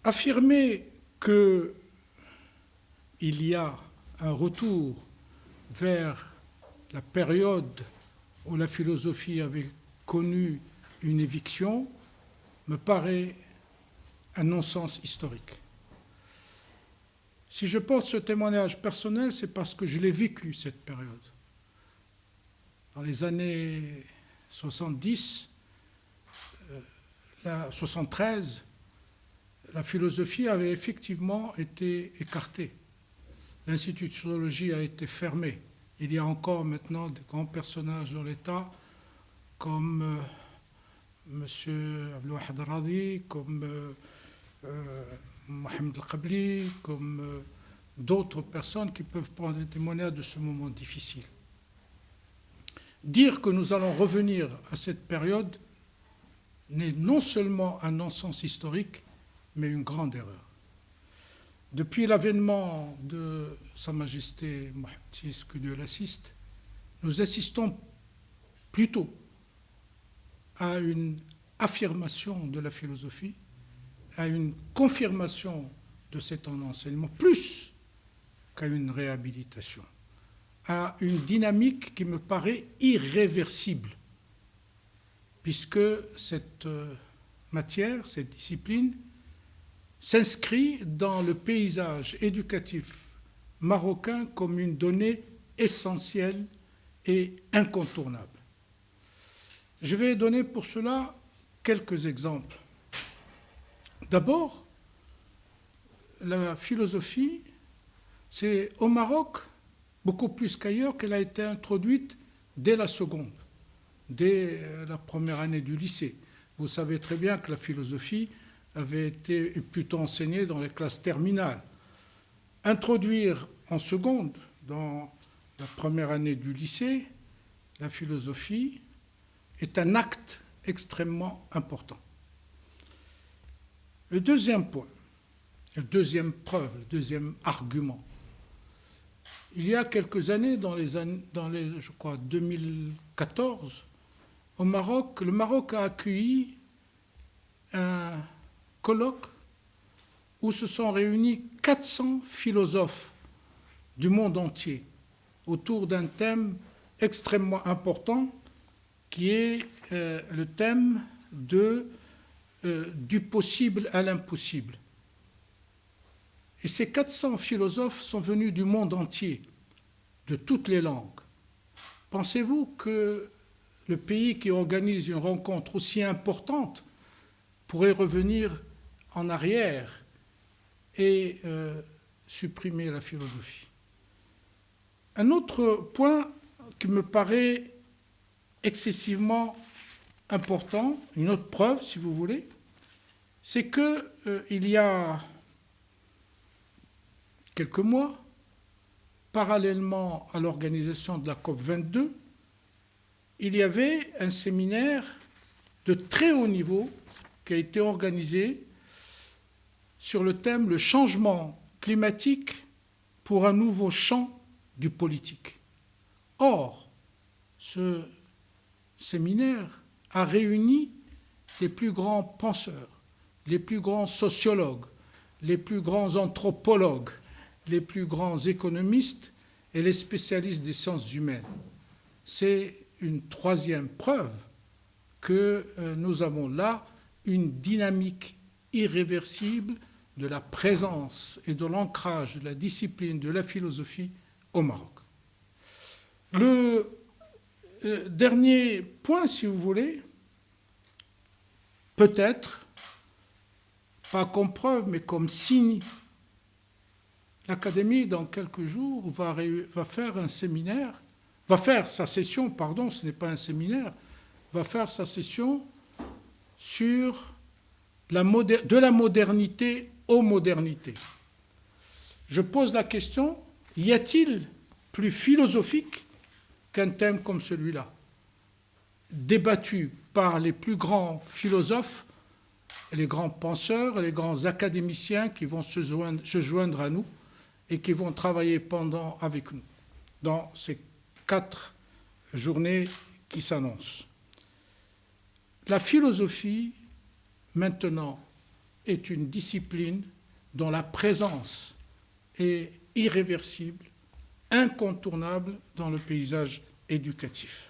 Affirmer qu'il y a un retour vers la période où la philosophie avait connu une éviction me paraît un non-sens historique. Si je porte ce témoignage personnel, c'est parce que je l'ai vécu, cette période. Dans les années 70, 73, la philosophie avait effectivement été écartée. L'Institut de sociologie a été fermé. Il y a encore maintenant de grands personnages dans l'État comme M. Abdelwahid Radi, comme Mohamed El-Qabli, comme d'autres personnes qui peuvent prendre des témoignages de ce moment difficile. Dire que nous allons revenir à cette période n'est non seulement un non-sens historique, mais une grande erreur. Depuis l'avènement de Sa Majesté Mohammed VI, que Dieu l'assiste, nous assistons plutôt à une affirmation de la philosophie, à une confirmation de cet enseignement, plus qu'à une réhabilitation, à une dynamique qui me paraît irréversible, puisque cette matière, cette discipline, s'inscrit dans le paysage éducatif marocain comme une donnée essentielle et incontournable. Je vais donner pour cela quelques exemples. D'abord, la philosophie, c'est au Maroc, beaucoup plus qu'ailleurs, qu'elle a été introduite dès la seconde, dès la première année du lycée. Vous savez très bien que la philosophie avait été plutôt enseignée dans les classes terminales. Introduire en seconde, dans la première année du lycée, la philosophie est un acte extrêmement important. Le deuxième point, la deuxième preuve, le deuxième argument. Il y a quelques années, dans les je crois, 2014, au Maroc, le Maroc a accueilli un colloque où se sont réunis 400 philosophes du monde entier autour d'un thème extrêmement important qui est le thème du possible à l'impossible. Et ces 400 philosophes sont venus du monde entier, de toutes les langues. Pensez-vous que le pays qui organise une rencontre aussi importante pourrait revenir en arrière et supprimer la philosophie? Un autre point qui me paraît excessivement important, une autre preuve si vous voulez, c'est qu'il y a quelques mois, parallèlement à l'organisation de la COP22, il y avait un séminaire de très haut niveau qui a été organisé sur le thème « Le changement climatique pour un nouveau champ du politique ». Or, ce séminaire a réuni les plus grands penseurs, les plus grands sociologues, les plus grands anthropologues, les plus grands économistes et les spécialistes des sciences humaines. C'est une troisième preuve que nous avons là une dynamique irréversible de la présence et de l'ancrage de la discipline de la philosophie au Maroc. Le dernier point, si vous voulez, peut-être, pas comme preuve, mais comme signe, l'Académie, dans quelques jours, va faire un séminaire, va faire sa session, pardon, ce n'est pas un séminaire, va faire sa session sur de la modernité aux modernités. Je pose la question, y a-t-il plus philosophique qu'un thème comme celui-là, débattu par les plus grands philosophes, les grands penseurs, et les grands académiciens qui vont se joindre à nous et qui vont travailler avec nous dans ces 4 journées qui s'annoncent. La philosophie, maintenant, est une discipline dont la présence est irréversible, incontournable dans le paysage éducatif.